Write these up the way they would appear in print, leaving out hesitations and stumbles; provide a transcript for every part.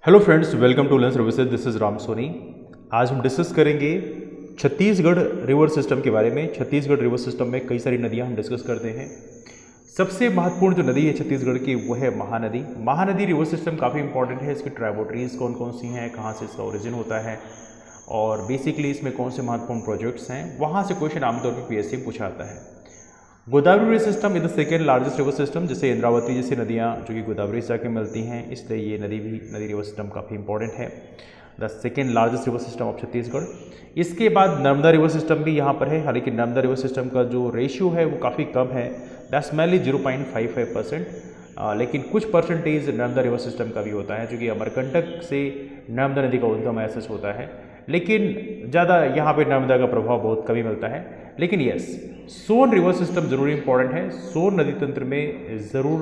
Hello friends, welcome to learn services. This is Ram Soni. आज हम discuss करेंगे छत्तीसगढ़ रिवर सिस्टम के बारे में। छत्तीसगढ़ रिवर सिस्टम में कई सारी नदियां हम डिस्कस करते हैं। सबसे महत्वपूर्ण जो नदी है छत्तीसगढ़ की वो है महानदी। महानदी रिवर सिस्टम काफ़ी इंपॉर्टेंट है। इसकी ट्राइब्यूटरीज कौन कौन सी हैं, कहाँ से इसका ओरिजिन होता है और बेसिकली इसमें कौन से महत्वपूर्ण प्रोजेक्ट्स हैं, वहाँ से क्वेश्चन आमतौर पर पीएससी में पूछा आता है। Godavari river system is the second largest river system. जैसे इंद्रावती जैसी नदियाँ जो कि गोदावरी से आके मिलती हैं, इसलिए ये नदी रिवर सिस्टम काफ़ी इंपॉर्टेंट है। The second largest river system of Chhattisgarh. इसके बाद नर्मदा रिवर सिस्टम भी यहाँ पर है। हालांकि नर्मदा रिवर सिस्टम का जो रेशियो है वो काफ़ी कम है, दैट्स मैनली 0.55%। लेकिन कुछ परसेंटेज नर्मदा रिवर सिस्टम का भी होता है, जो कि अमरकंटक से नर्मदा नदी का उद्गम ऐसा होता है। लेकिन ज़्यादा यहाँ पे नर्मदा का प्रभाव बहुत कमी मिलता है। लेकिन यस, सोन रिवर सिस्टम जरूर इंपॉर्टेंट है। सोन नदी तंत्र में ज़रूर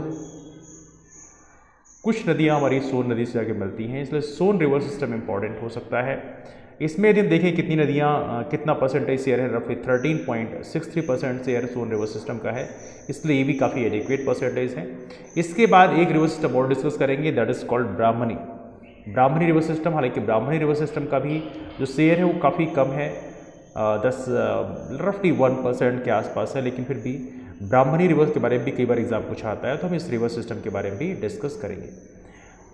कुछ नदियाँ हमारी सोन नदी से आगे मिलती हैं, इसलिए सोन रिवर सिस्टम इंपॉर्टेंट हो सकता है। इसमें यदि हम देखें कितनी नदियाँ कितना परसेंटेज शेयर है, रफली 13.63% शेयर सोन रिवर सिस्टम का है, इसलिए ये भी काफ़ी एडिक्वेट परसेंटेज है। इसके बाद एक रिवर सिस्टम और डिस्कस करेंगे, that is called Brahmani. Brahmani river system, हालांकि ब्राह्मणी रिवर सिस्टम का भी जो शेयर है वो काफ़ी कम है, रफली 1% के आसपास है, लेकिन फिर भी ब्राह्मणी रिवर के बारे में भी कई बार एग्जाम पूछा आता है, तो हम इस रिवर सिस्टम के बारे में भी डिस्कस करेंगे।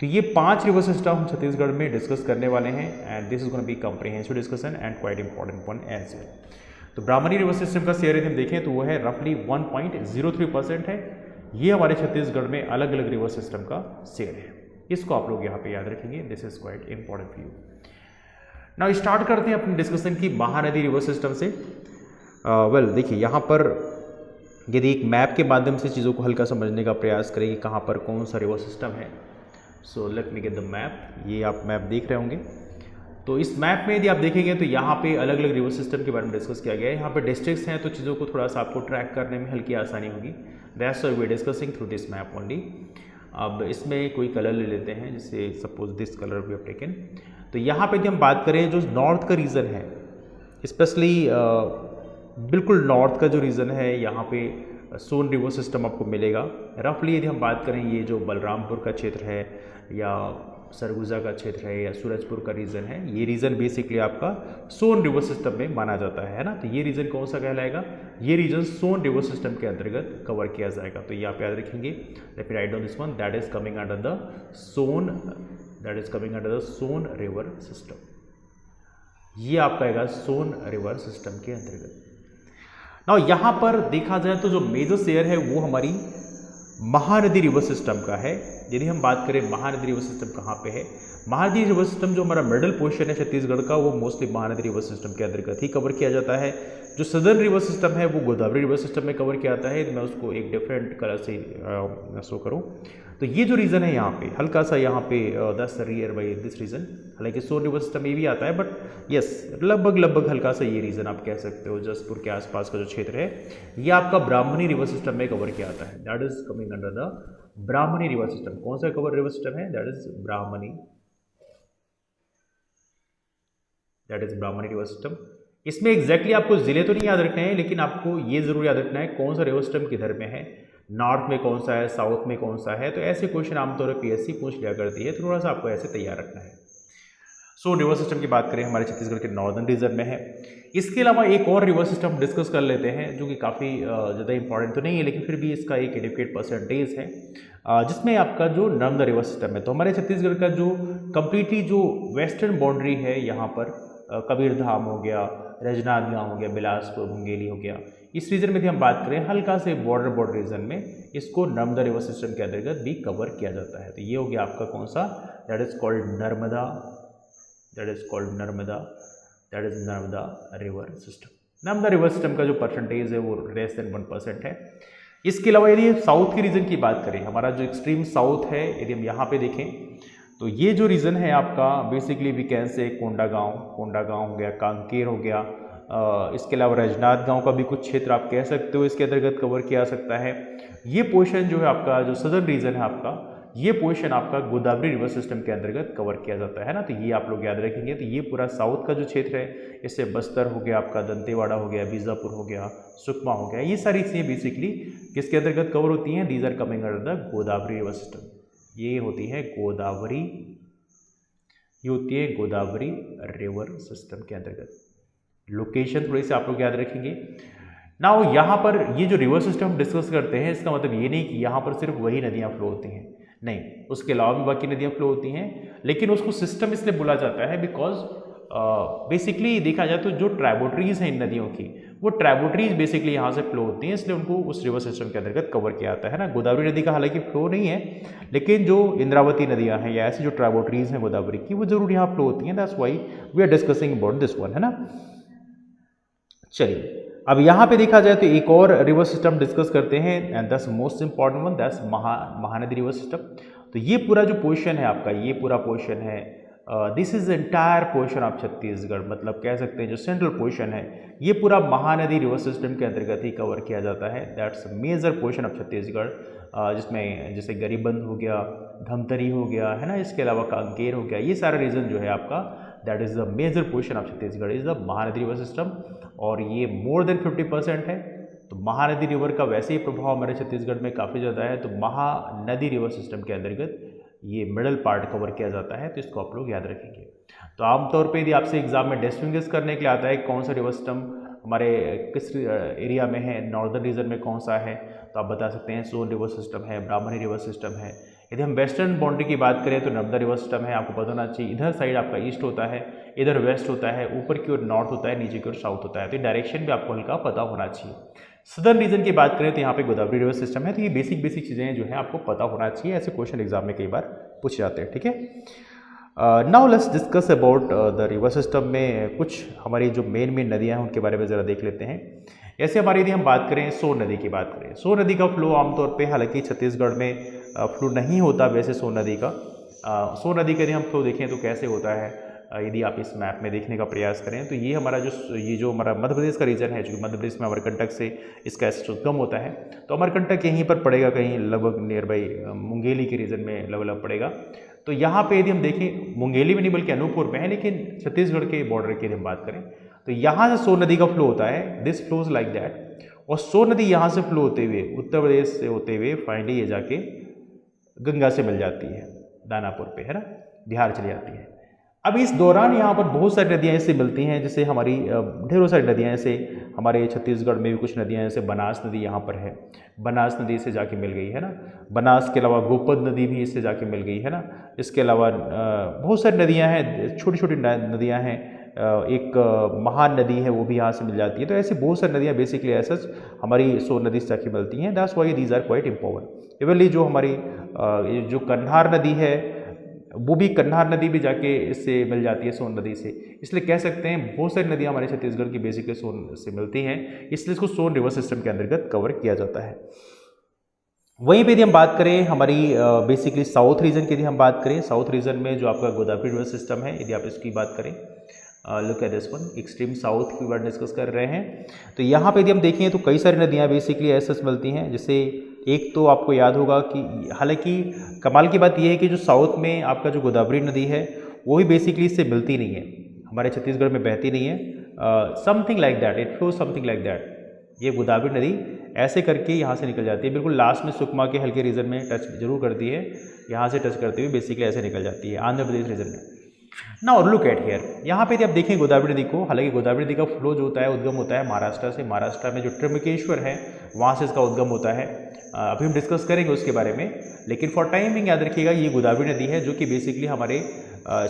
तो ये 5 रिवर सिस्टम हम छत्तीसगढ़ में डिस्कस करने वाले हैं, and this is gonna be comprehensive discussion and quite important one as well. तो ब्राह्मणी रिवर सिस्टम का शेयर यदि हम देखें तो वो है रफली 1.03% है। ये हमारे छत्तीसगढ़ में अलग अलग रिवर सिस्टम का शेयर है। इसको आप लोग यहाँ पे याद रखेंगे, this is quite important for you. Now start करते हैं अपनी डिस्कशन की महानदी रिवर सिस्टम से। देखिए यहाँ पर यदि एक मैप के माध्यम से चीज़ों को हल्का समझने का प्रयास करें कि कहाँ पर कौन सा रिवर सिस्टम है। सो let me get the map. ये आप मैप देख रहे होंगे। तो इस मैप में यदि आप देखेंगे तो यहाँ पे अलग अलग रिवर सिस्टम के बारे में डिस्कस किया गया है। यहाँ पे डिस्ट्रिक्ट्स हैं, तो चीज़ों को थोड़ा सा आपको ट्रैक करने में हल्की आसानी होगी। That's why we are discussing through this map only. अब इसमें कोई कलर ले लेते हैं, जैसे suppose this colour we have taken. तो यहाँ पे यदि हम बात करें जो नॉर्थ का रीजन है, स्पेशली बिल्कुल नॉर्थ का जो रीजन है, यहाँ पे सोन रिवर सिस्टम आपको मिलेगा। रफली यदि हम बात करें, ये जो बलरामपुर का क्षेत्र है या सरगुजा का क्षेत्र है या सूरजपुर का रीजन है, ये रीजन बेसिकली आपका सोन रिवर सिस्टम में माना जाता है ना। तो ये रीजन कौन सा कहलाएगा? ये रीजन सोन रिवर सिस्टम के अंतर्गत कवर किया जाएगा। तो ये आप याद रखेंगे। Let me write down this one, that is coming under the Son, that is coming under the Son river system. ये आपका आएगा सोन रिवर सिस्टम के अंतर्गत। नाउ यहाँ पर देखा जाए तो जो मेजर शेयर है वो हमारी महानदी रिवर सिस्टम का है। यदि हम बात करें महानदी रिवर सिस्टम कहाँ पे है, महानदी रिवर सिस्टम जो हमारा मिडल पोर्शन है छत्तीसगढ़ का, वो मोस्टली महानदी रिवर सिस्टम के अंतर्गत ही कवर किया जाता है। जो सदर्न रिवर सिस्टम है वो गोदावरी रिवर सिस्टम में कवर किया जाता है। मैं उसको एक डिफरेंट कलर से शो करूँ तो ये जो रीजन है यहाँ पे हल्का सा, यहाँ पे दस रियर बाई दिस रीजन, हालांकि सोन रिवर सिस्टम में भी आता है, बट यस लगभग हल्का सा ये रीजन आप कह सकते हो। जसपुर के आसपास का जो क्षेत्र है ये आपका ब्राह्मणी रिवर सिस्टम में कवर किया जाता है। That is coming under the Brahmani river system. कौन सा कवर रिवर सिस्टम है? That is Brahmani, that is Brahmani river system. इसमें एग्जैक्टली आपको जिले तो नहीं याद रखने हैं, लेकिन आपको ये जरूर याद रखना है कौन सा रिवर सिस्टम किधर में है, नॉर्थ में कौन सा है, साउथ में कौन सा है। तो ऐसे क्वेश्चन आमतौर पर पीएससी पूछ लिया करती है, थोड़ा सा आपको ऐसे तैयार रखना है। सो रिवर सिस्टम की बात करें, हमारे छत्तीसगढ़ के नॉर्दर्न रीजन में है। इसके अलावा एक और रिवर सिस्टम डिस्कस कर लेते हैं, जो कि काफ़ी ज़्यादा इंपॉर्टेंट तो नहीं है, लेकिन फिर भी इसका एक एडिक्वेट परसेंटेज है, जिसमें आपका जो नर्मदा रिवर सिस्टम है। तो हमारे छत्तीसगढ़ का जो कंप्लीटली जो वेस्टर्न बाउंड्री है, यहाँ पर कबीरधाम हो गया, रजनांद गांव हो गया, बिलासपुर, मुंगेली हो गया, इस रीजन में भी हम बात करें हल्का से बॉर्डर रीजन में, इसको नर्मदा रिवर सिस्टम के अंतर्गत भी कवर किया जाता है। तो ये हो गया आपका कौन सा? That is called Narmada, that is called Narmada, that is Narmada river system. Narmada river system का जो परसेंटेज है वो लेस देन 1% है। इसके अलावा यदि साउथ के रीजन की बात करें, हमारा जो एक्सट्रीम साउथ है, यदि हम यहाँ पे देखें तो ये जो रीजन है आपका basically we can say Kondagaon हो गया, कांकेर हो गया, इसके अलावा रजनांद गांव का भी कुछ क्षेत्र आप कह सकते हो इसके अंतर्गत कवर किया जा सकता है। ये पोर्शन जो है आपका, जो सदर्न रीजन है आपका, ये पोर्शन आपका गोदावरी रिवर सिस्टम के अंतर्गत कवर किया जाता है ना। तो ये आप लोग याद रखेंगे। तो ये पूरा साउथ का जो क्षेत्र है, इससे बस्तर हो गया, आपका दंतेवाड़ा हो गया, बीजापुर हो गया, सुकमा हो गया, ये सारी चीज़ें बेसिकली किसके अंतर्गत कवर होती हैं? These are coming under the Godavari river system. ये होती है गोदावरी ये होती है गोदावरी रिवर सिस्टम के अंतर्गत। लोकेशन थोड़ी सी आप लोग याद रखेंगे ना। यहाँ पर ये जो रिवर सिस्टम हम डिस्कस करते हैं, इसका मतलब ये नहीं कि यहाँ पर सिर्फ वही नदियाँ फ्लो होती हैं, नहीं, उसके अलावा भी बाकी नदियाँ फ्लो होती हैं, लेकिन उसको सिस्टम इसलिए बोला जाता है बिकॉज बेसिकली देखा जाए तो जो ट्राइब्यूटरीज हैं इन नदियों की, वो ट्राइब्यूटरीज बेसिकली यहाँ से फ्लो होती हैं, इसलिए उनको उस रिवर सिस्टम के अंतर्गत कवर किया जाता है ना। गोदावरी नदी का हालांकि फ्लो नहीं है, लेकिन जो इंद्रावती नदियाँ हैं या ऐसी जो ट्राइब्यूटरीज हैं गोदावरी की, वो जरूर यहाँ फ्लो होती हैं। That's why we are discussing about this one, है ना। चलिए अब यहाँ पे देखा जाए तो एक और रिवर सिस्टम डिस्कस करते हैं, and that's most important one, that's Mahanadi river system. तो ये पूरा जो पोर्शन है आपका, ये पूरा पोर्शन है, this is entire portion of Chhattisgarh, मतलब कह सकते हैं जो सेंट्रल पोर्शन है, ये पूरा महानदी रिवर सिस्टम के अंतर्गत ही कवर किया जाता है। That's major portion of Chhattisgarh, जिसमें जैसे गरिबंध हो गया, धमतरी हो गया, है ना, इसके अलावा कांकेर हो गया, ये सारा रीजन जो है आपका, that is the major portion of Chhattisgarh is the Mahanadi river system, और ये मोर देन 50% है। तो महानदी रिवर का वैसे ही प्रभाव हमारे छत्तीसगढ़ में काफ़ी ज़्यादा है, तो महानदी रिवर सिस्टम के अंतर्गत ये मिडल पार्ट कवर किया जाता है, तो इसको आप लोग याद रखेंगे। तो आमतौर पे यदि आपसे एग्जाम में डिस्टिंग्विश करने के लिए आता है कौन सा रिवर सिस्टम हमारे किस एरिया में है, नॉर्दर्न रीजन में कौन सा है, तो आप बता सकते हैं सोन रिवर सिस्टम है, ब्राह्मणी रिवर सिस्टम है। यदि हम वेस्टर्न बाउंड्री की बात करें तो नर्मदा रिवर सिस्टम है, आपको पता होना चाहिए। इधर साइड आपका ईस्ट होता है, इधर वेस्ट होता है, ऊपर की ओर नॉर्थ होता है, नीचे की ओर साउथ होता है, तो डायरेक्शन भी आपको हल्का पता होना चाहिए। सदर्न रीजन की बात करें तो यहाँ पे गोदावरी रिवर सिस्टम है, तो ये बेसिक चीज़ें जो है आपको पता होना चाहिए, ऐसे क्वेश्चन एग्जाम में कई बार पूछे जाते हैं, ठीक है। Now let's discuss about the river system में कुछ हमारी जो मेन नदियाँ हैं उनके बारे में ज़रा देख लेते हैं। ऐसे हमारी यदि हम बात करें सोन नदी की बात करें, सोन नदी का फ्लो आमतौर पे हालांकि छत्तीसगढ़ में फ्लो नहीं होता वैसे सोन नदी का। सोन नदी का यदि हम फ्लो देखें तो कैसे होता है, यदि आप इस मैप में देखने का प्रयास करें तो ये हमारा जो हमारा मध्य प्रदेश का रीजन है, जो मध्य प्रदेश में अमरकंटक से इसका ऐसा उद्गम होता है, तो अमरकंटक यहीं पर पड़ेगा, कहीं लगभग नियर बाई मुंगेली के रीजन में लगभग पड़ेगा। तो यहाँ पे यदि हम देखें, मुंगेली में नहीं बल्कि अनूपपुर में है, लेकिन छत्तीसगढ़ के बॉर्डर की यदि हम बात करें तो यहाँ से सोन नदी का फ्लो होता है, दिस फ्लोज लाइक दैट, और सोन नदी यहाँ से फ्लो होते हुए उत्तर प्रदेश से होते हुए फाइनली ये जाके गंगा से मिल जाती है दानापुर पे, है ना, बिहार चली जाती है। अब इस दौरान यहाँ पर बहुत सारी नदियाँ ऐसे मिलती हैं, जैसे हमारी ढेरों सारी नदियाँ ऐसे हमारे छत्तीसगढ़ में भी कुछ नदियाँ जैसे बनास नदी यहाँ पर है, बनास नदी से जाके मिल गई, है ना। बनास के अलावा गोपद नदी भी इससे जाके मिल गई, है ना। इसके अलावा बहुत सारी नदियाँ हैं, छोटी छोटी नदियाँ हैं, एक महान नदी है वो भी यहाँ से मिल जाती है। तो ऐसी बहुत सारी नदियाँ बेसिकली ऐसा हमारी सोन नदी से जाके मिलती हैं। That's why these are quite important. Evenly जो हमारी जो कन्हार नदी है, वो भी कन्हार नदी भी जाके इससे मिल जाती है सोन नदी से, इसलिए कह सकते हैं बहुत सारी नदियाँ हमारे छत्तीसगढ़ की बेसिकली सोन से मिलती हैं, इसलिए इसको सोन रिवर सिस्टम के अंतर्गत कवर किया जाता है। वहीं पे यदि हम बात करें हमारी बेसिकली साउथ रीजन की, यदि हम बात करें साउथ रीजन में जो आपका गोदावरी रिवर सिस्टम है, यदि आप इसकी बात करें, look at this one, extreme south की बात डिस्कस कर रहे हैं, तो यहाँ पे यदि हम देखें तो कई सारी नदियाँ बेसिकली ऐसे मिलती हैं। जैसे एक तो आपको याद होगा कि हालांकि कमाल की बात यह है कि जो साउथ में आपका जो गोदावरी नदी है वो भी बेसिकली इससे मिलती नहीं है, हमारे छत्तीसगढ़ में बहती नहीं है, something like that, it flows something like that. ये गोदावरी नदी ऐसे करके यहाँ से निकल जाती है, बिल्कुल लास्ट में सुकमा के हल्के रीजन में टच जरूर करती है, यहाँ से टच करते हुए बेसिकली ऐसे निकल जाती है आंध्र प्रदेश रीजन में। नाउ लुक एट हियर, यहाँ पे यदि आप देखें गोदावरी नदी को, हालांकि गोदावरी नदी का फ्लो जो होता है उद्गम होता है महाराष्ट्र से, महाराष्ट्र में जो त्र्यंबकेश्वर है वहाँ से इसका उद्गम होता है। अभी हम डिस्कस करेंगे उसके बारे में, लेकिन फॉर टाइमिंग याद रखिएगा ये गोदावरी नदी है जो कि बेसिकली हमारे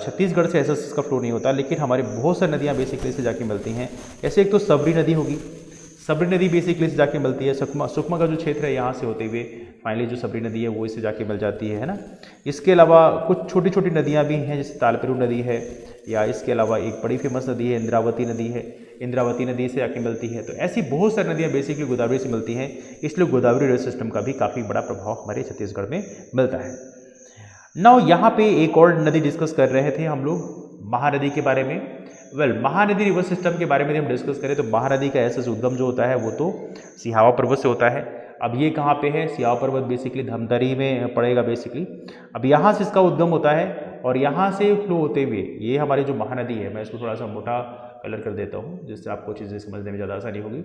छत्तीसगढ़ से ऐसा इसका फ्लो नहीं होता, लेकिन हमारी बहुत सारी नदियाँ बेसिकली से जाके मिलती हैं। ऐसे एक तो सबरी नदी होगी, सबरी नदी बेसिकली से जाके मिलती है, सुकमा का जो क्षेत्र है यहाँ से होते हुए फाइनली जो सबरी नदी है वो इससे जाके मिल जाती है ना। इसके अलावा कुछ छोटी छोटी नदियाँ भी हैं, जैसे तालपेरू नदी है, या इसके अलावा एक बड़ी फेमस नदी है इंद्रावती नदी है, इंद्रावती नदी से जाके मिलती है। तो ऐसी बहुत सारी नदियाँ बेसिकली गोदावरी से मिलती हैं, इसलिए गोदावरी रिवर सिस्टम का भी काफ़ी बड़ा प्रभाव हमारे छत्तीसगढ़ में मिलता है। नाउ यहाँ पे एक और नदी डिस्कस कर रहे थे हम लोग, महानदी के बारे में। महानदी रिवर सिस्टम के बारे में हम डिस्कस करें तो महानदी का ऐसा उद्गम जो होता है वो तो सिहावा पर्वत से होता है। अब ये कहाँ पे है, सिहावा पर्वत बेसिकली धमतरी में पड़ेगा बेसिकली। अब यहाँ से इसका उद्गम होता है और यहाँ से फ्लो होते हुए ये हमारी जो महानदी है, मैं इसको थोड़ा सा मोटा कलर कर देता हूँ जिससे आपको चीज़ें समझने में ज़्यादा आसानी होगी।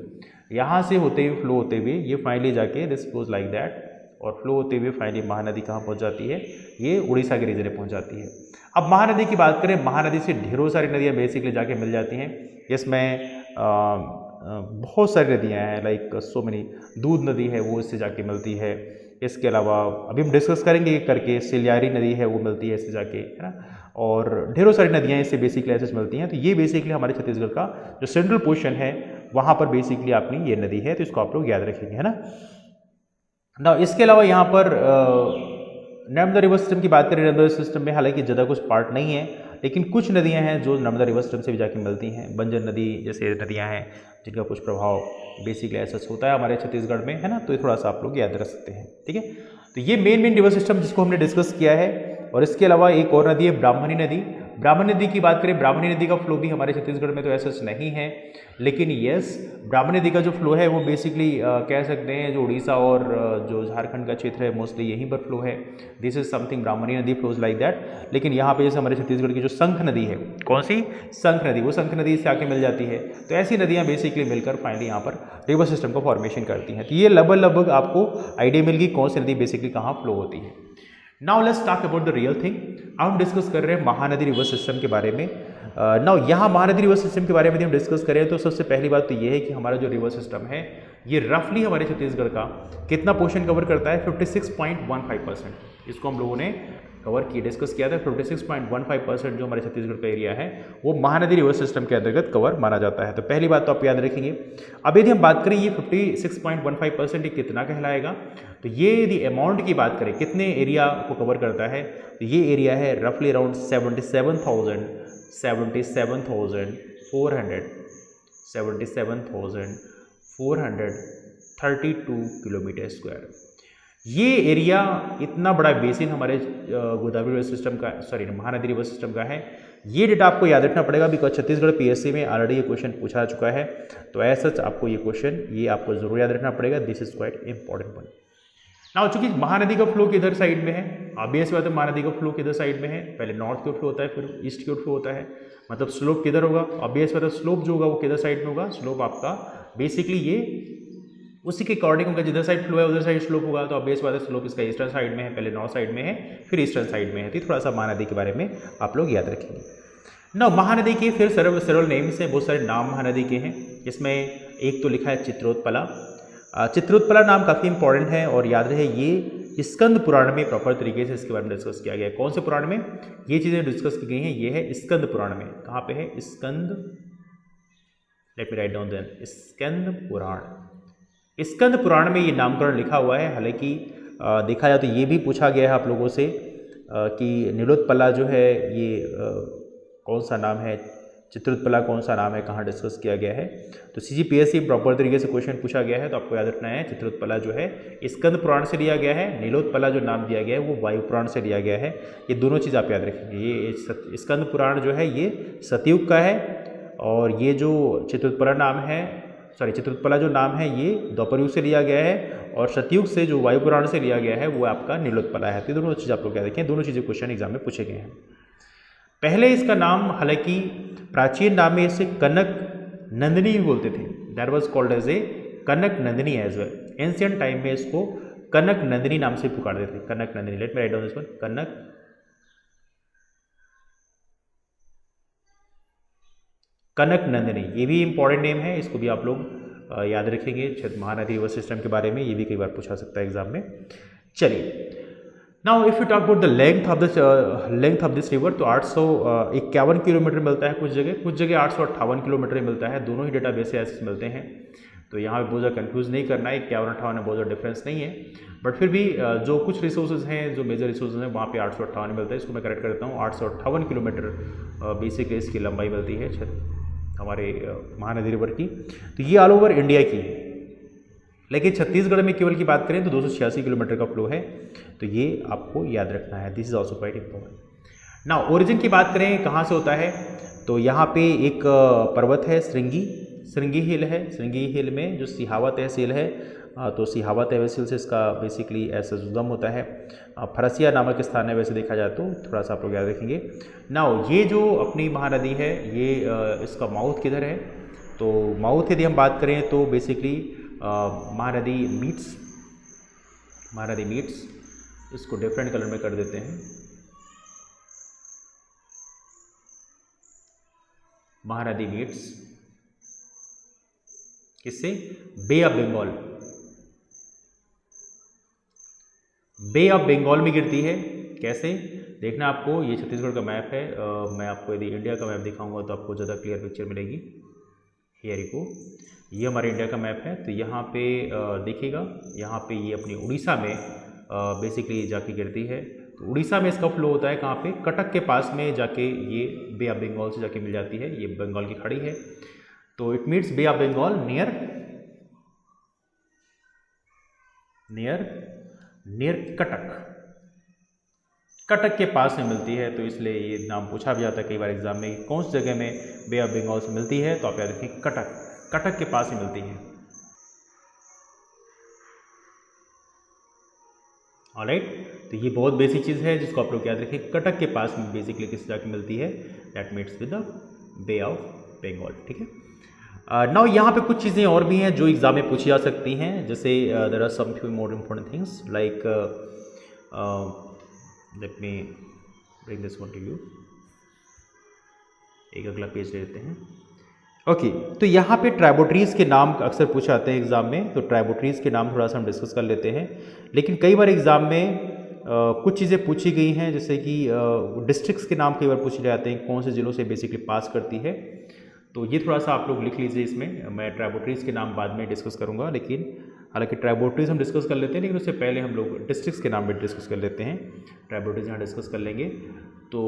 यहाँ से होते हुए फ्लो होते हुए ये फाइनली जाके दिस फ्लोज लाइक दैट और फ्लो होते हुए फाइनली महानदी कहाँ पहुँच जाती है, ये उड़ीसा के रीजन में पहुँच जाती है। अब महानदी की बात करें, महानदी से ढेरों सारी नदियाँ बेसिकली जाके मिल जाती हैं। इसमें बहुत सारी नदियाँ हैं, लाइक सो मेनी। दूध नदी है वो इससे जाके मिलती है। इसके अलावा अभी हम डिस्कस करेंगे करके सिलियारी नदी है वो मिलती है इससे जाके, है ना। और ढेरों सारी नदियाँ इससे बेसिकली ऐसे मिलती हैं। तो ये बेसिकली हमारे छत्तीसगढ़ का जो सेंट्रल पोर्शन है वहाँ पर बेसिकली अपनी ये नदी है, तो इसको आप लोग याद रखेंगे, है ना। इसके अलावा यहाँ पर नर्मदा रिवर सिस्टम की बात करें, नर्मदा सिस्टम में हालांकि ज़्यादा कुछ पार्ट नहीं है, लेकिन कुछ नदियाँ हैं जो नर्मदा रिवर सिस्टम से भी जाके मिलती हैं। बंजर नदी जैसे नदियाँ हैं जिनका कुछ प्रभाव बेसिकली ऐसा होता है हमारे छत्तीसगढ़ में, है ना। तो ये थोड़ा सा आप लोग याद रख सकते हैं, ठीक है। तो ये मेन रिवर सिस्टम जिसको हमने डिस्कस किया है। और इसके अलावा एक और नदी है ब्राह्मणी नदी। ब्राह्मणी नदी की बात करें, ब्राह्मणी नदी का फ्लो भी हमारे छत्तीसगढ़ में तो ऐसा नहीं है, लेकिन यस ब्राह्मणी नदी का जो फ्लो है वो बेसिकली कह सकते हैं जो उड़ीसा और जो झारखंड का क्षेत्र है मोस्टली यहीं पर फ्लो है। दिस इज समथिंग, ब्राह्मणी नदी फ्लोज लाइक दैट। लेकिन यहाँ पे जैसे हमारे छत्तीसगढ़ की जो शंख नदी है, कौन सी शंख नदी, वो शंख नदी से आके मिल जाती है। तो ऐसी नदियाँ बेसिकली मिलकर फाइनली यहाँ पर रिवर सिस्टम का फॉर्मेशन करती हैं। तो ये लगभग आपको आइडिया मिल गई कौन सी नदी बेसिकली कहाँ फ्लो होती है। Now let's talk about the real thing. अब हम डिस्कस कर रहे हैं महानदी रिवर सिस्टम के बारे में। नाउ यहाँ महानदी रिवर सिस्टम के बारे में हम डिस्कस करें तो सबसे पहली बात तो ये है कि हमारा जो रिवर सिस्टम है ये रफली हमारे छत्तीसगढ़ का कितना पोर्शन कवर करता है, 56.15%। इसको हम लोगों ने कवर किया, डिस्कस किया था। 56.15% जो हमारे छत्तीसगढ़ का एरिया है वो महानदी रिवर सिस्टम के अंतर्गत कवर माना जाता है। तो पहली बात तो आप याद रखेंगे। अब यदि हम बात करें ये 56.15% ये कितना कहलाएगा, तो ये यदि अमाउंट की बात करें कितने एरिया को कवर करता है, तो ये एरिया है रफली अराउंड 77,432 किलोमीटर स्क्वायर। ये एरिया इतना बड़ा बेसिन हमारे गोदावरी रिवर सिस्टम का, सॉरी महानदी रिवर सिस्टम का है। ये डेटा आपको याद रखना पड़ेगा बिकॉज छत्तीसगढ़ पीएससी में ऑलरेडी ये क्वेश्चन पूछा चुका है। तो ऐसा आपको ये क्वेश्चन ये आपको जरूर याद रखना पड़ेगा। This is quite important one. Now चूंकि महानदी का फ्लो किधर साइड में है, ऑब्वियस बात है महानदी का फ्लो किधर साइड में है, पहले नॉर्थ की ओर फ्लो होता है फिर ईस्ट की ओर फ्लो होता है। मतलब स्लोप किधर होगा, ऑब्वियस बात है स्लोप जो होगा वो किधर साइड में होगा, स्लोप आपका बेसिकली ये उसी के अकॉर्डिंग होगा, जिधर साइड फ्लो है उधर साइड स्लोप होगा। तो ऑब्वियस बात है स्लोप इसका ईस्टर्न साइड में है, पहले नॉर्थ साइड में है फिर ईस्टर्न साइड में है। तो थोड़ा सा महानदी के बारे में आप लोग याद रखेंगे। ना महानदी के फिर सेवरल नेम्स हैं, बहुत सारे नाम महानदी के हैं। इसमें एक तो लिखा है चित्रोत्पला। चित्रोत्पला नाम काफ़ी इंपॉर्टेंट है और याद रहे ये स्कंद पुराण में प्रॉपर तरीके से इसके बारे में डिस्कस किया गया है। कौन से पुराण में ये चीज़ें डिस्कस की गई हैं, ये है स्कंद पुराण में। कहाँ पे है Skanda, let me write down then, Skanda Purana. Skanda Purana में ये नामकरण लिखा हुआ है। हालांकि देखा जाए तो ये भी पूछा गया है आप लोगों से कि नीलोत्पला जो है ये कौन सा नाम है, चित्रोत्पला कौन सा नाम है, कहाँ डिस्कस किया गया है। तो CGPSC प्रॉपर तरीके से क्वेश्चन पूछा गया है। तो आपको याद रखना है चित्रोत्पला जो है स्कंद पुराण से लिया गया है, नीलोत्पला जो नाम दिया गया है वो वायु पुराण से लिया गया है। ये दोनों चीज़ आप याद रखेंगे। ये स्कंद पुराण जो है ये सतयुग का है और ये जो चित्रोत्पला नाम है, सॉरी चित्रोत्पला जो नाम है ये द्वापर युग से लिया गया है और सतयुग से जो वायु पुराण से लिया गया है वो आपका नीलोत्पला है। तो दोनों चीज़ आप लोग याद रखें, दोनों चीज़ें क्वेश्चन एग्जाम में पूछे गए हैं। पहले इसका नाम, हालांकि प्राचीन नाम में इसे कनक नंदिनी भी बोलते थे। That was called as a Kanak Nandini as well. Ancient time में इसको कनक नंदिनी नाम से पुकारते थे, Kanak Nandini. Let me write down this one, Kanak Nandini. ये भी इंपॉर्टेंट नेम है, इसको भी आप लोग याद रखेंगे। महानदी रिवर सिस्टम के बारे में ये भी कई बार पूछा सकता है एग्जाम में। चलिए now if you talk about the length of this river, तो 851 किलोमीटर मिलता है कुछ जगह 858 किलोमीटर मिलता है। दोनों ही डेटा बेस से ऐसे मिलते हैं। तो यहाँ पे बहुत ज़्यादा कंफ्यूज नहीं करना है, 51-58 में बहुत ज़्यादा डिफरेंस नहीं है। बट फिर भी जो कुछ रिसोर्सेज हैं, जो मेजर रिसोर्सेज हैं, वहाँ पे 858 मिलता है। इसको मैं करेक्ट करता हूँ, 858 किलोमीटर बेसिकली इसकी लंबाई मिलती है हमारे महानदी रिवर की। तो ये ऑल ओवर इंडिया की है, लेकिन छत्तीसगढ़ में केवल की बात करें तो 286 किलोमीटर का फ्लो है। तो ये आपको याद रखना है, this is also quite important. Now origin की बात करें कहाँ से होता है, तो यहाँ पे एक पर्वत है श्रृंगी हिल है। श्रृंगी हिल में जो सिहावा तहसील है, तो सिहावा तहसील से इसका बेसिकली ऐसा उद्गम होता है। फरसिया नामक स्थान है वैसे देखा जाए तो, थोड़ा सा आप लोग याद रखेंगे। नाउ ये जो अपनी महानदी है ये इसका माउथ किधर है, तो माउथ यदि हम बात करें तो बेसिकली महानदी महानदी मीट्स, इसको डिफरेंट कलर में कर देते हैं, महानदी मीट्स किससे, bay of Bengal, bay of Bengal में गिरती है। कैसे देखना आपको, ये छत्तीसगढ़ का मैप है, मैं आपको यदि इंडिया का मैप दिखाऊंगा तो आपको ज़्यादा क्लियर पिक्चर मिलेगी। हियर को ये हमारे इंडिया का मैप है, तो यहाँ पे देखिएगा, यहाँ पे ये अपनी उड़ीसा में बेसिकली जाके गिरती है। तो उड़ीसा में इसका फ्लो होता है कहाँ पे, कटक के पास में जाके ये बे ऑफ बंगाल से जाके मिल जाती है, ये बंगाल की खाड़ी है। तो it means bay of Bengal near Cuttack, Cuttack के पास में मिलती है। तो इसलिए ये नाम पूछा भी जाता है कई बार एग्जाम में, कौन सी जगह में बे ऑफ बंगाल से मिलती है, तो आप याद रखिए कटक, कटक के पास में मिलती है। ऑलराइट, तो ये बहुत बेसिक चीज़ है जिसको आप लोग याद रखें, कटक के पास में बेसिकली किस जाके मिलती है, that meets with the bay of Bengal. ठीक है, नाउ यहाँ पे कुछ चीज़ें और भी हैं जो एग्जाम में पूछी जा सकती हैं, जैसे there are some few more important things like let me bring this one to you, एक अगला पेज ले लेते हैं। ओके, तो यहाँ पे ट्राइबोट्रीज के नाम अक्सर पूछे आते हैं एग्जाम में, तो ट्राइबोट्रीज के नाम थोड़ा सा हम डिस्कस कर लेते हैं। लेकिन कई बार एग्जाम में कुछ चीज़ें पूछी गई हैं, जैसे कि डिस्ट्रिक्ट्स के नाम कई बार पूछे जाते हैं, कौन से जिलों से बेसिकली पास करती है, तो ये थोड़ा सा आप लोग लिख लीजिए इसमें। मैं ट्राइबोट्रीज के नाम बाद में डिस्कस करूँगा, लेकिन हालांकि ट्राइबोट्रीज हम डिस्कस कर लेते हैं, लेकिन उससे पहले हम लोग डिस्ट्रिक्ट्स के नाम भी डिस्कस कर लेते हैं। ट्राइबोट्रीज यहाँ डिस्कस कर लेंगे। तो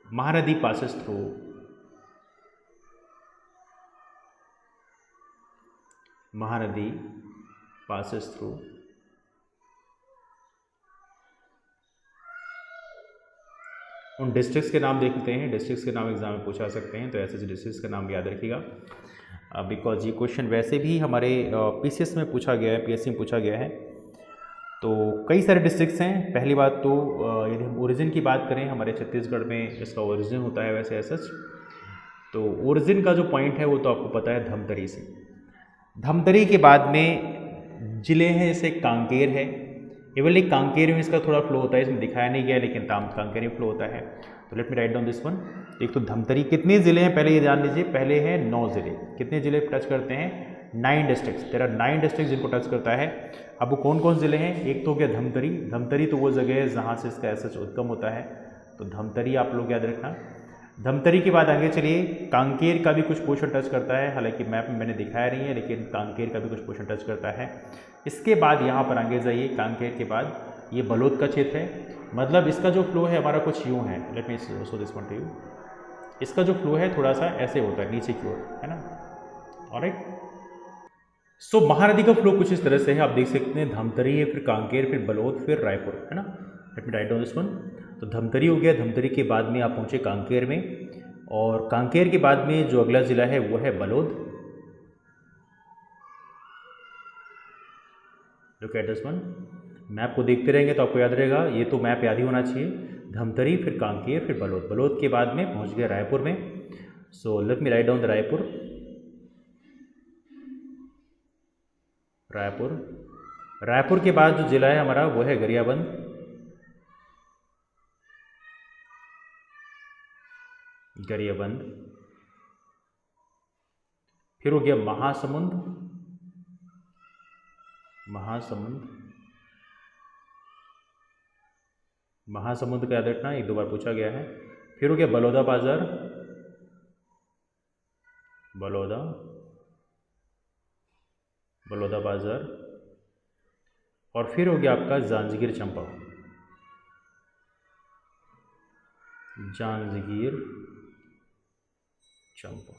Mahanadi passes through, Mahanadi passes through उन डिस्ट्रिक्ट्स के नाम देखते हैं, डिस्ट्रिक्ट्स के नाम एग्जाम में पूछा सकते हैं, तो ऐसे डिस्ट्रिक्ट्स का नाम याद रखिएगा, बिकॉज ये क्वेश्चन वैसे भी हमारे पीसीएस में पूछा गया है, पीएससी में पूछा गया है। तो कई सारे डिस्ट्रिक्ट्स हैं। पहली बात तो यदि हम ओरिजिन की बात करें, हमारे छत्तीसगढ़ में इसका ओरिजिन होता है वैसे सच, तो ओरिजिन का जो पॉइंट है वो तो आपको पता है धमतरी से। धमतरी के बाद में जिले हैं जैसे कांकेर है, केवल कांकेर में इसका थोड़ा फ्लो होता है, इसमें दिखाया नहीं गया लेकिन कांकेर में फ्लो होता है। तो late me write down this one. एक तो धमतरी, कितने ज़िले हैं पहले ये जान लीजिए, पहले हैं 9 ज़िले। कितने ज़िले टच करते हैं, 9 डिस्ट्रिक्ट्स। देयर आर 9 डिस्ट्रिक्ट्स जिनको टच करता है। अब वो कौन कौन ज़िले हैं, एक तो हो गया धमतरी। धमतरी तो वो जगह है जहाँ से इसका एसएच उद्गम होता है, तो धमतरी आप लोग याद रखना। धमतरी के बाद आगे चलिए, कांकेर का भी कुछ पोर्शन टच करता है, हालांकि मैप में मैंने दिखाया नहीं है, लेकिन कांकेर का भी कुछ पोर्शन टच करता है। इसके बाद यहाँ पर आगे जाइए, कांकेर के बाद ये बलोद का क्षेत्र है, मतलब इसका जो फ्लो है हमारा कुछ यूँ है। Let me show this one to you. इसका जो फ्लो है थोड़ा सा ऐसे होता है नीचे की ओर, है ना। ऑलराइट, सो महानदी का फ्लो कुछ इस तरह से है, आप देख सकते हैं धमतरी है, फिर कांकेर, फिर बलोद, फिर रायपुर, है ना। Late me write down this one. तो धमतरी हो गया, धमतरी के बाद में आप पहुँचे कांकेर में, और कांकेर के बाद में जो अगला ज़िला है वो है Balod. Look at this one. Map को देखते रहेंगे तो आपको याद रहेगा, ये तो मैप याद ही होना चाहिए। धमतरी, फिर कांकेर, फिर बलोद, बलोद के बाद में पहुंच गया रायपुर में। सो let me write down the Raipur. Raipur, Raipur के बाद जो जिला है हमारा वो है गरियाबंद। गरियाबंद, फिर हो गया महासमुंद। महासमुंद, महासमुंद का याद रखना, एक दो बार पूछा गया है। फिर हो गया बलौदा बाजार, बलौदा बाजार, और फिर हो गया आपका जांजगीर चंपा। जांजगीर चंपा,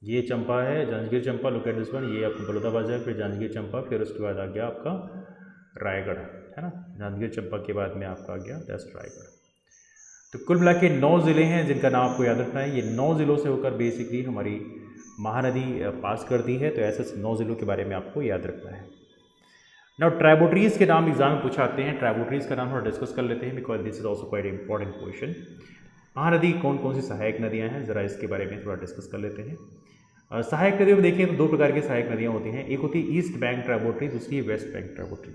ये चंपा है, Janjgir Champa. Look at this one. ये आपका बलौदा बाजार, फिर जांजगीर चंपा, फिर उसके बाद आ गया आपका रायगढ़, है ना। जांजगीर चंपा के बाद में आपका आ गया दैट्स रायगढ़। तो कुल मिला के 9 ज़िले हैं जिनका नाम आपको याद रखना है। ये 9 ज़िलों से होकर बेसिकली हमारी महानदी पास करती है, तो ऐसे 9 ज़िलों के बारे में आपको याद रखना है। नाउ ट्राइबोट्रीज के नाम एग्जाम में पूछा आते हैं, ट्राइबोट्रीज का नाम थोड़ा डिस्कस कर लेते हैं, because this is also quite important question. Mahanadi कौन कौन सी सहायक नदियाँ हैं, ज़रा इसके बारे में थोड़ा डिस्कस कर लेते हैं। सहायक नदियों में देखिए तो दो प्रकार की सहायक नदियाँ होती हैं, एक होती है ईस्ट बैंक ट्राइबोट्री, दूसरी है वेस्ट बैंक ट्राइबोट्री।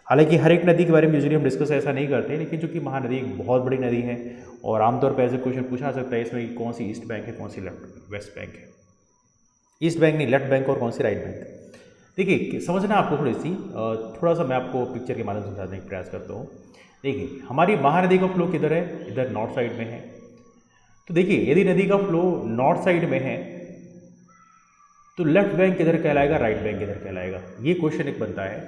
हालांकि हर एक नदी के बारे में यूजुअली हम डिस्कस ऐसा नहीं करते, लेकिन चूंकि महानदी एक बहुत बड़ी नदी है और आमतौर पर ऐसे क्वेश्चन पूछा सकता है इसमें कि कौन सी ईस्ट बैंक है, कौन सी वेस्ट बैंक है, ईस्ट बैंक नहीं लेफ्ट बैंक, और कौन सी राइट बैंक। देखिए समझना आपको थोड़ा सा मैं आपको पिक्चर के माध्यम से समझाने का प्रयास करता हूँ। देखिए हमारी महानदी का फ्लो किधर है, इधर नॉर्थ साइड में है। तो देखिए यदि नदी का फ्लो नॉर्थ साइड में है तो लेफ्ट बैंक किधर कहलाएगा, राइट बैंक किधर कहलाएगा, ये क्वेश्चन एक बनता है।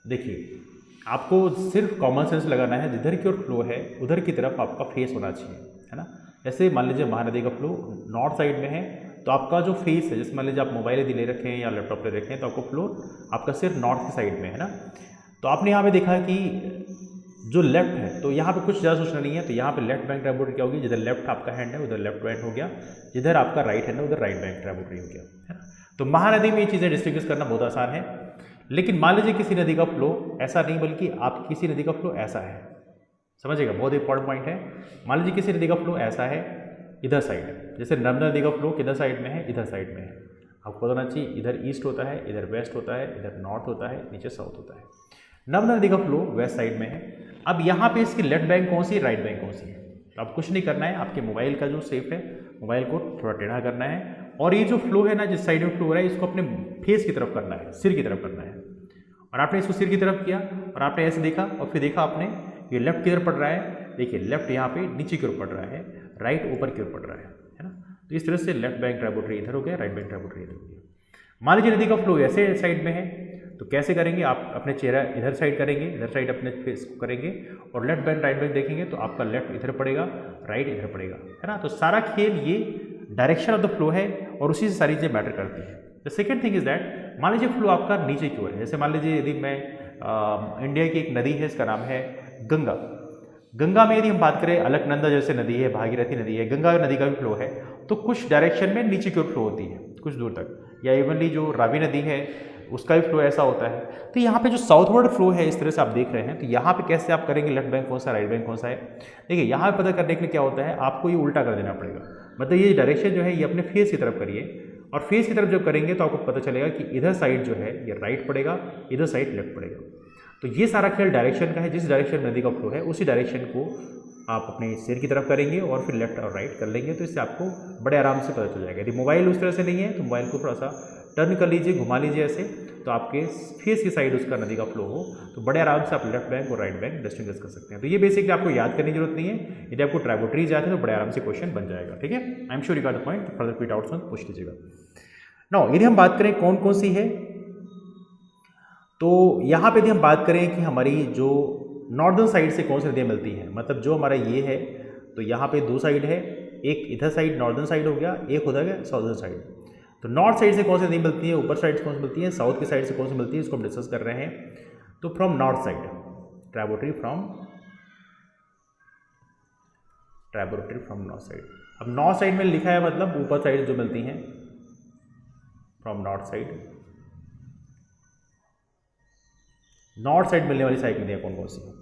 देखिए आपको सिर्फ कॉमन सेंस लगाना है, जिधर की ओर फ्लो है उधर की तरफ आपका फेस होना चाहिए, है ना। जैसे मान लीजिए महानदी का फ्लो नॉर्थ साइड में है तो आपका जो फेस है, जैसे मान लीजिए आप मोबाइल यदि ले रखे हैं या लैपटॉप ले रखे हैं तो आपको फ्लो आपका सिर्फ नॉर्थ की साइड में है ना। तो आपने यहाँ पे देखा कि जो लेफ्ट है तो यहाँ पे कुछ ज़्यादा सोचना नहीं है, तो यहाँ पे लेफ्ट बैंक ट्राइबोट्री क्या होगी, जिधर लेफ्ट आपका हैंड है उधर लेफ्ट बैंक हो गया, जिधर आपका राइट हैंड है उधर राइट बैंक ट्राइबोट्री हो गया, है ना। तो महानदी में ये चीज़ें डिस्टिंग्विश करना बहुत आसान है। लेकिन मान लीजिए किसी नदी का फ्लो ऐसा नहीं, बल्कि आप किसी नदी का फ्लो ऐसा है, समझिएगा बहुत इंपॉर्टेंट पॉइंट है। मान लीजिए किसी नदी का फ्लो ऐसा है, इधर साइड है, जैसे नर्मदा नदी का फ्लो किधर साइड में है, इधर साइड में है। आपको बताना चाहिए इधर ईस्ट होता है, इधर वेस्ट होता है, इधर नॉर्थ होता है, नीचे साउथ होता है। नर्मदा नदी का फ्लो वेस्ट साइड में है। अब यहाँ पे इसकी लेफ्ट बैंक कौन सी है, राइट बैंक कौन सी है, तो आप कुछ नहीं करना है, आपके मोबाइल का जो शेप है मोबाइल को थोड़ा टेढ़ा करना है और ये जो फ्लो है ना, जिस साइड में फ्लो हो रहा है इसको अपने फेस की तरफ करना है, सिर की तरफ करना है। और आपने इसको सिर की तरफ किया और आपने ऐसे देखा और फिर देखा आपने ये लेफ्ट किधर पड़ रहा है, देखिए लेफ्ट यहाँ पे नीचे की ओर पड़ रहा है, राइट ऊपर की ओर पड़ रहा है ना। तो इस तरह से लेफ्ट बैंक ट्राइबोट्री इधर हो गया, राइट बैंक ट्राइबोट्री इधर हो गया। मान लीजिए नदी का फ्लो ऐसे साइड में है तो कैसे करेंगे, आप अपने चेहरा इधर साइड करेंगे, इधर साइड अपने फेस को करेंगे और लेफ्ट बैंक राइट बैंक देखेंगे तो आपका लेफ्ट इधर पड़ेगा, राइट इधर पड़ेगा, है ना। तो सारा खेल ये डायरेक्शन ऑफ द फ्लो है और उसी से सारी चीज़ें मैटर करती है। The second thing is that मान लीजिए फ्लो आपका नीचे की ओर है, जैसे मान लीजिए यदि मैं इंडिया की एक नदी है, इसका नाम है गंगा। गंगा में यदि हम बात करें अलकनंदा जैसे नदी है, भागीरथी नदी है, गंगा नदी का भी फ्लो है तो कुछ डायरेक्शन में नीचे की ओर फ्लो होती है कुछ दूर तक, या इवनली जो रावी नदी है उसका भी फ्लो ऐसा होता है। तो यहाँ पे जो साउथवर्ड फ्लो है इस तरह से आप देख रहे हैं, तो यहाँ पे कैसे आप करेंगे, लेफ्ट बैंक कौन सा राइट बैंक कौन सा है। देखिए यहाँ पे पता करने के लिए क्या होता है, आपको ये उल्टा कर देना पड़ेगा, मतलब ये डायरेक्शन जो है ये अपने फेस की तरफ करिए और फेस की तरफ जब करेंगे तो आपको पता चलेगा कि इधर साइड जो है ये राइट पड़ेगा, इधर साइड लेफ्ट पड़ेगा। तो ये सारा खेल डायरेक्शन का है, जिस डायरेक्शन में नदी का फ्लो है उसी डायरेक्शन को आप अपने सिर की तरफ करेंगे और फिर लेफ्ट और राइट कर लेंगे, तो इससे आपको बड़े आराम से पता चल जाएगा। यदि मोबाइल उस तरह से नहीं है तो मोबाइल को थोड़ा सा टर्न कर लीजिए, घुमा लीजिए ऐसे, तो आपके फेस की साइड उसका नदी का फ्लो हो तो बड़े आराम से आप लेफ्ट बैंक और राइट बैंक डिस्टिंग्विश कर सकते हैं। तो ये बेसिकली आपको याद करने की जरूरत नहीं है, यदि आपको ट्राइबोट्रीज याद है तो बड़े आराम से क्वेश्चन बन जाएगा, ठीक है। I am sure you got the point, further कोई डाउट्स हो तो पूछ लीजिएगा। नाउ यदि हम बात करें कौन कौन सी है, तो यहाँ पे यदि हम बात करें कि हमारी जो नॉर्दर्न साइड से कौन सी नदियाँ मिलती हैं, मतलब जो हमारा ये है तो यहाँ पे दो साइड है, एक इधर साइड नॉर्दर्न साइड हो गया, एक हो गया साउदर्न साइड। तो नॉर्थ साइड से कौन सी नदी मिलती है, ऊपर साइड से कौन सी मिलती है, साउथ की साइड से कौन सी मिलती है, इसको हम डिस्कस कर रहे हैं। तो from north side tributary from north side. अब नॉर्थ साइड में लिखा है मतलब ऊपर साइड जो मिलती हैं, फ्रॉम नॉर्थ साइड मिलने वाली सहायक नदियाँ कौन कौन सी हैं,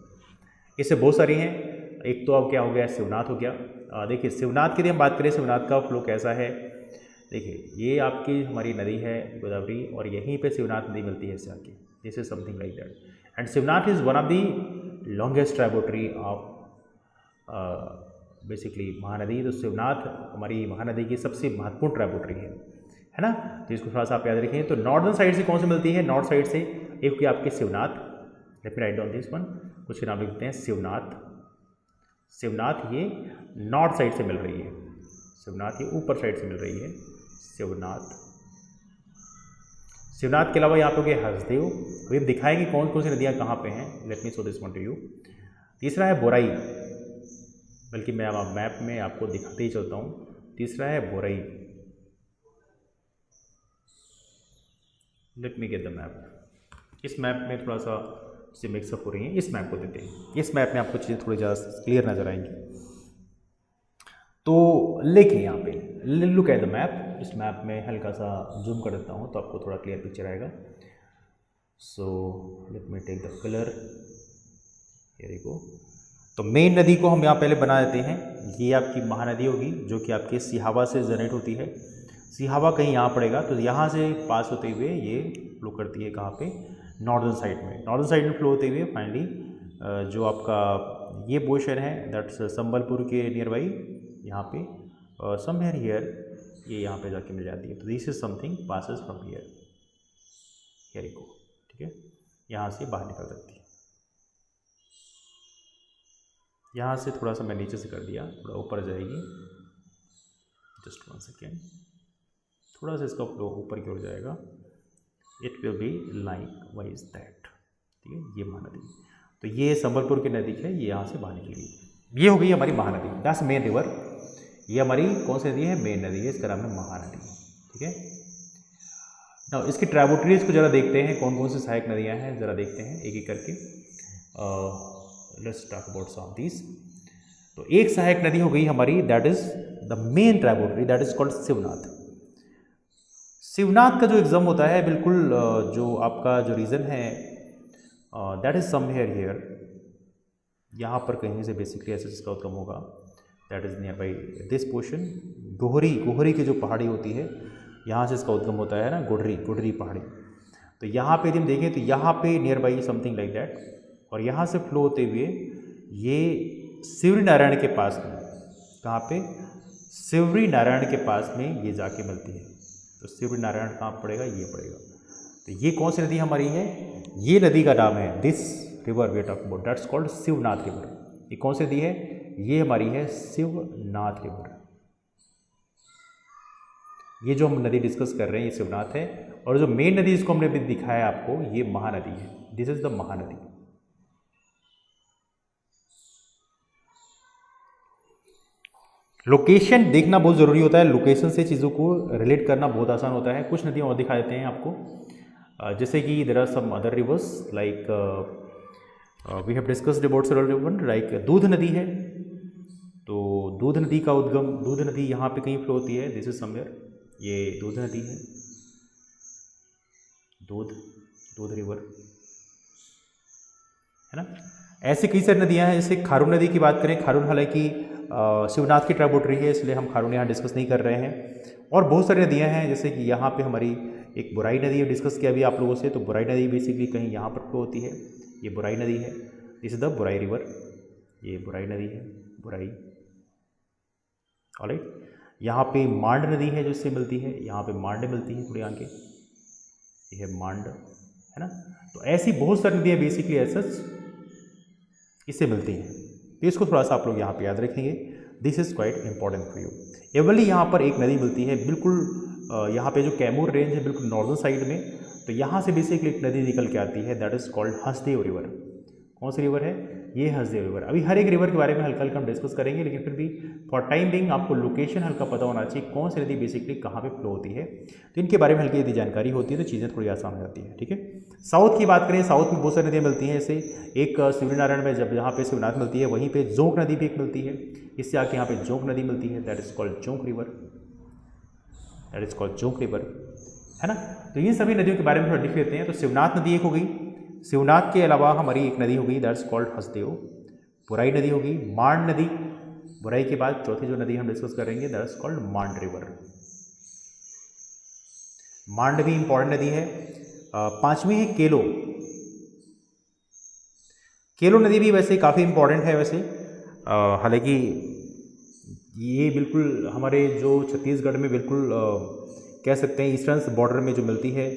इससे बहुत सारी हैं। एक तो अब क्या हो गया, शिवनाथ हो गया। देखिए शिवनाथ की यदि हम बात करें, शिवनाथ का फ्लो कैसा है, देखिए ये आपकी हमारी नदी है गोदावरी और यहीं पे शिवनाथ नदी मिलती है इससे आके, this is something like that. And Shivnath is one of the longest tributary of basically Mahanadi. तो शिवनाथ हमारी महानदी की सबसे महत्वपूर्ण ट्राइबोट्री है ना। तो इसको थोड़ा सा आप याद रखें। तो नॉर्दर्न साइड से कौन सी मिलती है, नॉर्थ साइड से एक हुई आपके Shivnath, late me write down this one, कुछ नाम लिखते हैं शिवनाथ ये नॉर्थ साइड से मिल रही है, शिवनाथ ये ऊपर साइड से मिल रही है, शिवनाथ के अलावा यहाँ पे हो गया हसदेव। अभी हम दिखाएंगे कौन कौन सी नदियाँ कहाँ पे हैं, let me show this one to you. तीसरा है बोराई, बल्कि मैं अब मैप में आपको दिखाते ही चलता हूँ। तीसरा है Borai, let me get the map. इस मैप में थोड़ा सा से मिक्सअप हो रही हैं, इस मैप को देते हैं, इस मैप में आपको चीज़ें थोड़ी ज़्यादा क्लियर नजर आएंगी। तो लेके यहाँ पे लुक एट द मैप, इस मैप में हल्का सा जूम कर देता हूँ तो आपको थोड़ा क्लियर पिक्चर आएगा। So let me take the colour, here you go. तो मेन नदी को हम यहाँ पहले बना देते हैं, ये आपकी महानदी होगी जो कि आपके सिहावा से जनरेट होती है। सिहावा कहीं यहाँ पड़ेगा, तो यहाँ से पास होते हुए ये फ्लो करती है कहाँ पे, नॉर्दर्न साइड में। नॉर्दर्न साइड में फ्लो होते हुए फाइनली जो आपका ये पोर्शन है दैट्स संबलपुर के नियर बाई यहाँ पे समवेयर हियर, ये यहाँ पे जाके मिल जाती है। तो this is something passes from here को, ठीक है, यहाँ से बाहर निकल सकती है। यहाँ से थोड़ा सा मैं नीचे से कर दिया, थोड़ा ऊपर जाएगी, जस्ट 1 सेकेंड, थोड़ा सा इसका फ्लो ऊपर की ओर जाएगा, it will be like wise that, ठीक है। ये महानदी, तो ये संबलपुर की नदी है, ये यहाँ से बाहर निकली, ये हो गई हमारी महानदी, दैट्स मेन रिवर। ये हमारी कौन सी नदी है, मेन नदी है, इसका नाम है महानदी, ठीक है। ना इसकी ट्राइब्यूटरीज को ज़रा देखते हैं, कौन कौन सी सहायक नदियाँ हैं, ज़रा देखते हैं एक एक करके। Let's talk about some of this. तो एक सहायक नदी हो गई हमारी, that is the main tributary, that is called Shivnath. Shivnath का जो एग्जाम होता है बिल्कुल जो आपका जो रीजन है दैट इज समवेयर हियर, यहाँ पर कहीं से बेसिकली ऐसे इसका उद्गम होगा, that is near by this portion. गोहरी की जो पहाड़ी होती है, यहाँ से इसका उद्गम होता है ना, गुडरी पहाड़ी। तो यहाँ पे यदि हम देखें तो यहाँ पे near by something like that, और यहाँ से फ्लो होते हुए ये शिवरी नारायण के पास में, कहाँ पे, शिवरी नारायण के पास में ये जाके मिलती है। तो शिवरी नारायण कहाँ पड़ेगा, ये पड़ेगा। तो ये कौन सी नदी हमारी है, ये नदी का नाम है, this river way talk about, that's called Shivnath river. ये कौन सी नदी है, ये हमारी है शिवनाथ रिवर। ये जो हम नदी डिस्कस कर रहे हैं ये शिवनाथ है, और जो मेन नदी इसको हमने अभी दिखाया आपको, ये महानदी है, this is the Mahanadi. Location देखना बहुत ज़रूरी होता है, लोकेशन से चीज़ों को रिलेट करना बहुत आसान होता है। कुछ नदियाँ और दिखा देते हैं आपको, जैसे कि there are some other rivers like we have discussed about several river, like Doodh नदी है। तो दूध नदी का उद्गम, दूध नदी यहाँ पे कहीं फ्लो होती है, दिस इज समवेयर, ये दूध नदी है, दूध रिवर है ना। ऐसे कई सारी नदियाँ हैं, जैसे खारून नदी की बात करें, खारून हालांकि शिवनाथ की ट्राइब्यूटरी है, इसलिए हम खारून यहाँ डिस्कस नहीं कर रहे हैं। और बहुत सारी नदियाँ हैं, जैसे कि यहाँ पे हमारी एक बुराई नदी डिस्कस किया अभी आप लोगों से, तो बुराई नदी बेसिकली कहीं यहाँ पर फ्लो होती है, ये बुराई नदी है, दिस इज द बुराई रिवर, ये बुराई नदी है, बुराई, ऑलराइट। यहाँ पे मांड नदी है जो इससे मिलती है, यहाँ पे मांड मिलती है थोड़ी आगे, ये है मांड, है ना। तो ऐसी बहुत सारी नदियाँ बेसिकली ऐसा इससे मिलती हैं, तो इसको थोड़ा सा आप लोग यहाँ पे याद रखेंगे, this is quite important for you. एवली यहाँ पर एक नदी मिलती है बिल्कुल यहाँ पे जो कैमूर रेंज है बिल्कुल नॉर्दर्न साइड में, तो यहाँ से बेसिकली एक नदी निकल के आती है, that is called Hasdeo river. कौन सी रिवर है, ये हसदेव रिवर। अभी हर एक रिवर के बारे में हल्का हल्का हम डिस्कस करेंगे, लेकिन फिर भी फॉर टाइम बिंग आपको लोकेशन हल्का पता होना चाहिए, कौन सी नदी बेसिकली कहाँ पे फ्लो होती है। तो इनके बारे में हल्की यदि जानकारी होती है तो चीज़ें थोड़ी आसान हो जाती है, ठीक है। साउथ की बात करें, साउथ में बहुत सारी नदियाँ मिलती हैं, जैसे एक शिवरी नारायण में जब जहाँ पे शिवनाथ मिलती है, वहीं पे जोंक नदी भी एक मिलती है, इससे आके यहाँ पे जोंक नदी मिलती है, that is called Jonk river, that is called Jonk river, है ना। तो इन सभी नदियों के बारे में थोड़ा लिख लेते हैं। तो शिवनाथ नदी एक हो गई, शिवनाथ के अलावा हमारी एक नदी हो गई, दैट्स कॉल्ड हसदेव। बुराई नदी होगी, मांड नदी, बुराई के बाद चौथी जो नदी हम डिस्कस करेंगे दैट्स कॉल्ड मांड रिवर। मांड भी इंपॉर्टेंट नदी है। पांचवी है केलो। केलो नदी भी वैसे काफ़ी इंपॉर्टेंट है वैसे, हालांकि ये बिल्कुल हमारे जो छत्तीसगढ़ में बिल्कुल कह सकते हैं ईस्टर्न बॉर्डर में जो मिलती है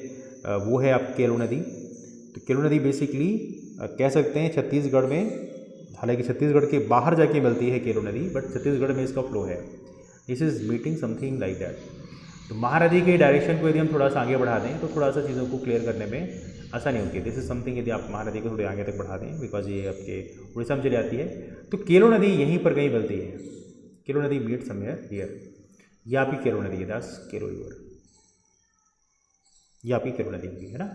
वो है आप केलो नदी। तो केलो नदी बेसिकली कह सकते हैं छत्तीसगढ़ में, हालांकि छत्तीसगढ़ के बाहर जाके मिलती है केलो नदी, बट छत्तीसगढ़ में इसका फ्लो है, this is meeting something like that. तो महानदी के डायरेक्शन को यदि हम थोड़ा सा आगे बढ़ा दें तो थोड़ा सा चीज़ों को क्लियर करने में आसानी होती है। दिस इज समथिंग, यदि आप महानदी को थोड़े आगे तक बढ़ा दें, बिकॉज ये आपके उड़ीसा में चली जाती है। तो केलो नदी यहीं पर कहीं मिलती है, केलो नदी मीट समवेयर हियर, ये आपकी केलो नदी है, दैट्स केलो रिवर, ये आपकी केलो नदी होगी, है ना।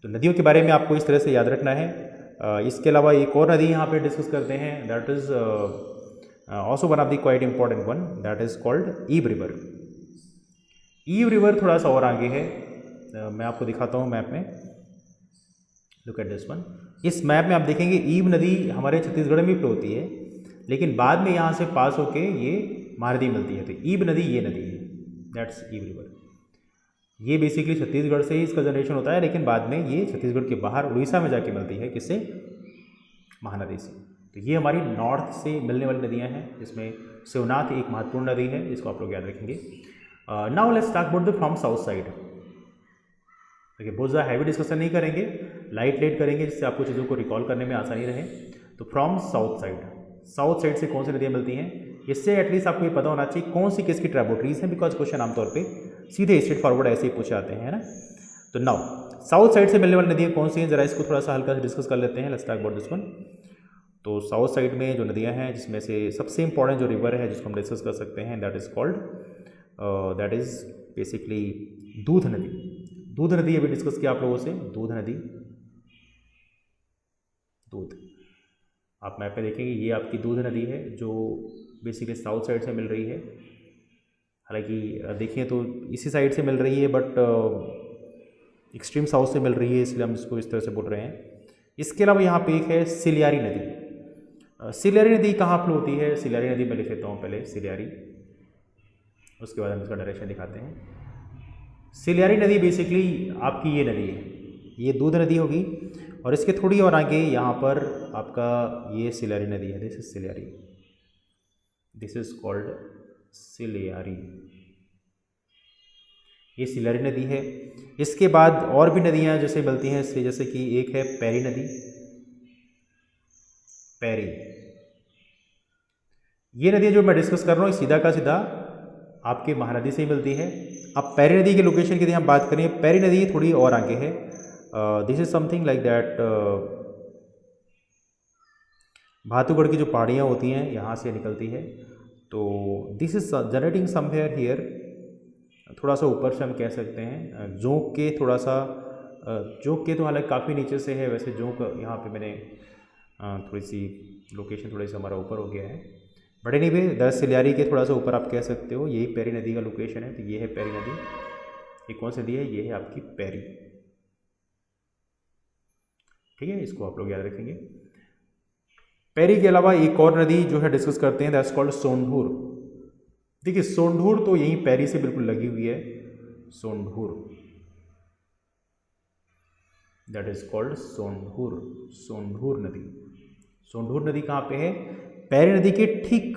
तो नदियों के बारे में आपको इस तरह से याद रखना है। इसके अलावा एक और नदी यहाँ पे डिस्कस करते हैं, that is also one of the quite important one, that is called Ib river. Ib river थोड़ा सा और आगे है, मैं आपको दिखाता हूँ मैप में, लुक एट दिस वन। इस मैप में आप देखेंगे ईब नदी हमारे छत्तीसगढ़ में फ्लो होती है, लेकिन बाद में यहाँ से पास होके ये महानदी मिलती है। तो ईब नदी ये नदी है, दैट्स ईव रिवर। ये बेसिकली छत्तीसगढ़ से ही इसका जनरेशन होता है, लेकिन बाद में ये छत्तीसगढ़ के बाहर उड़ीसा में जाके मिलती है, किससे? महानदी से। तो ये हमारी नॉर्थ से मिलने वाली नदियाँ हैं, जिसमें शिवनाथ एक महत्वपूर्ण नदी है, जिसको आप लोग याद रखेंगे। Now let's talk about the from south side. देखिए बहुत ज़्यादा हैवी डिस्कशन नहीं करेंगे, लाइट करेंगे, जिससे आपको चीज़ों को रिकॉल करने में आसानी रहे। तो फ्रॉम साउथ साइड से कौन सी नदियाँ मिलती हैं, इससे एटलीस्ट आपको ये पता होना चाहिए कौन सी किसकी ट्राइब्यूटरीज हैं, बिकॉज क्वेश्चन आमतौर पे सीधे स्ट्रेट फॉरवर्ड ऐसे ही पूछे जाते हैं, है ना। तो नाउ साउथ साइड से मिलने वाली नदियाँ कौन सी हैं, जरा इसको थोड़ा सा हल्का से डिस्कस कर लेते हैं। Let's talk about this one. तो साउथ साइड में जो नदियाँ हैं, जिसमें से सबसे इंपॉर्टेंट जो रिवर है जिसको हम डिस्कस कर सकते हैं, that is called that is basically दूध नदी। दूध नदी अभी डिस्कस किया आप लोगों से, दूध नदी। दूध आप मैप पे देखेंगे, ये आपकी दूध नदी है जो बेसिकली साउथ साइड से मिल रही है। हालांकि देखें तो इसी साइड से मिल रही है, बट एक्सट्रीम साउथ से मिल रही है, इसलिए हम इसको इस तरह से बोल रहे हैं। इसके अलावा यहाँ पे एक है सिलियारी नदी। सिलियारी नदी कहाँ पर होती है? सिलियारी नदी मैं लिख लेता हूँ पहले, सिलियारी, उसके बाद हम इसका डायरेक्शन दिखाते हैं। सिलियारी नदी बेसिकली आपकी ये नदी है, ये दूध नदी होगी, और इसके थोड़ी और आगे यहाँ पर आपका ये सिलियारी नदी है। This is ciliary, this is called ciliary. ये सिलियारी नदी है। इसके बाद और भी नदियाँ जैसे मिलती हैं, जैसे कि एक है पैरी नदी। पैरी, ये नदी जो मैं डिस्कस कर रहा हूँ सीधा का सीधा आपके महानदी से ही मिलती है। अब पैरी नदी के लोकेशन की यदि हम बात करें, पैरी नदी थोड़ी और आगे है। This is something like that, Bhatugarh की जो पहाड़ियाँ होती हैं यहाँ से निकलती है। तो this is generating somewhere here, थोड़ा सा ऊपर से हम कह सकते हैं, जोंक के थोड़ा सा, जोंक के तो हालांकि काफ़ी नीचे से है, वैसे जोंक यहाँ पे मैंने थोड़ी सी लोकेशन थोड़ी सी हमारा ऊपर हो गया है, बड़े नहीं भाई 10 सिलियारी के थोड़ा सा ऊपर आप कह सकते हो। यही पैरी नदी का लोकेशन है। तो ये है पैरी नदी। ये कौन सी नदी है? ये है आपकी पैरी, ठीक है, इसको आप लोग याद रखेंगे। पैरी के अलावा एक और नदी जो है डिस्कस करते हैं, दैट्स कॉल्ड सोंढूर। देखिए सोंढूर तो यहीं पैरी से बिल्कुल लगी हुई है, Sondur, that is called Sondur, Sondur नदी। सोंढूर नदी कहाँ पे है? पैरी नदी के ठीक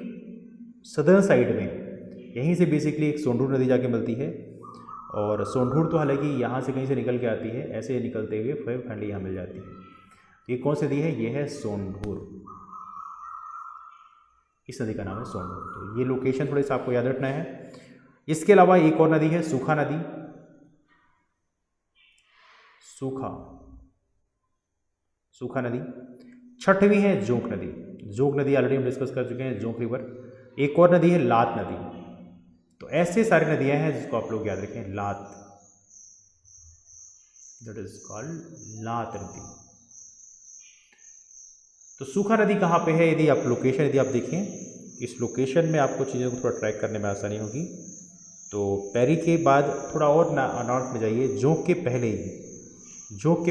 सदर्न साइड में, यहीं से बेसिकली एक सोंढूर नदी जाके मिलती है। और सोंढूर तो हालांकि यहाँ से कहीं से निकल के आती है, ऐसे निकलते हुए फिर फाइनली यहाँ मिल जाती है। ये कौन सी नदी है? ये है सोंढूर, इस नदी का नाम है सोंढूर। तो ये लोकेशन थोड़े सा आपको याद रखना है। इसके अलावा एक और नदी है सूखा नदी। सूखा नदी। छठवीं है जोंक नदी। जोंक नदी ऑलरेडी हम डिस्कस कर चुके हैं, जोंक रिवर। एक और नदी है लात नदी। तो ऐसे सारी नदियां हैं जिसको आप लोग याद रखें, लात, दैट इज कॉल्ड लात नदी। तो सूखा नदी कहाँ पे है? यदि आप लोकेशन यदि आप देखें, इस लोकेशन में आपको चीज़ों को थोड़ा ट्रैक करने में आसानी होगी। तो पैरी के बाद थोड़ा और नॉर्थ में जाइए, जोंक के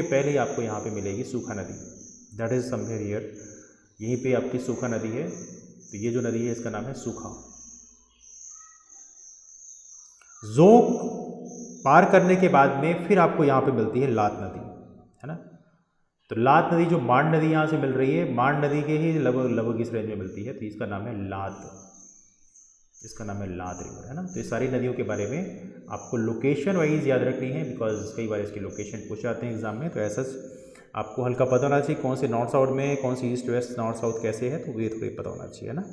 पहले ही आपको यहाँ पे मिलेगी सूखा नदी, दैट इज समवेयर हियर। यहीं पे आपकी सूखा नदी है। तो ये जो नदी है इसका नाम है सूखा। जोंक पार करने के बाद में फिर आपको यहाँ पे मिलती है लात नदी, है ना। तो लात नदी जो मांड नदी यहाँ से मिल रही है, मांड नदी के ही लगभग इस रेंज में मिलती है। तो इसका नाम है लात, इसका नाम है लात रिवर, है ना। तो ये सारी नदियों के बारे में आपको लोकेशन वाइज याद रखनी है, बिकॉज कई बार इसकी लोकेशन पूछ जाते हैं एग्जाम में। तो ऐसा आपको हल्का पता होना चाहिए कौन से नॉर्थ साउथ में है, कौन सी ईस्ट वेस्ट नॉर्थ साउथ कैसे है, तो ये थोड़ी पता होना चाहिए, है ना।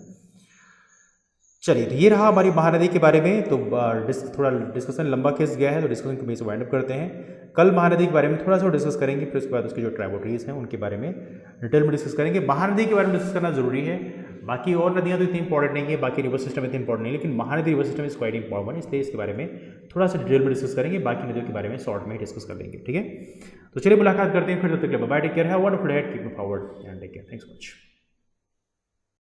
चलिए, तो ये रहा हमारी महानदी के बारे में। तो थोड़ा डिस्कशन लंबा खिंच गया है, तो डिस्कशन को से वाइंड अप करते हैं। कल महानदी के बारे में थोड़ा सा डिस्कस करेंगे, फिर उसके बाद उसकी जो ट्राइब्यूटरीज हैं उनके बारे में डिटेल में डिस्कस करेंगे। महानदी के बारे में डिस्कस करना जरूरी है, बाकी और नदियाँ तो इतनी इंपॉर्टेंट नहीं है, बाकी रिवर सिस्टम इतनी इंपॉर्टेंट नहीं है, लेकिन Mahanadi river system is quite important, इसलिए इसके बारे में थोड़ा सा डिटेल में डिस्कस करेंगे। बाकी नदियों के बारे में शॉर्ट में ही डिस्कस कर लेंगे, ठीक है। तो चलिए मुलाकात करते हैं फिर, तब तक के लिए bye, take care, have a wonderful day, keep moving forward and take care, thanks so much.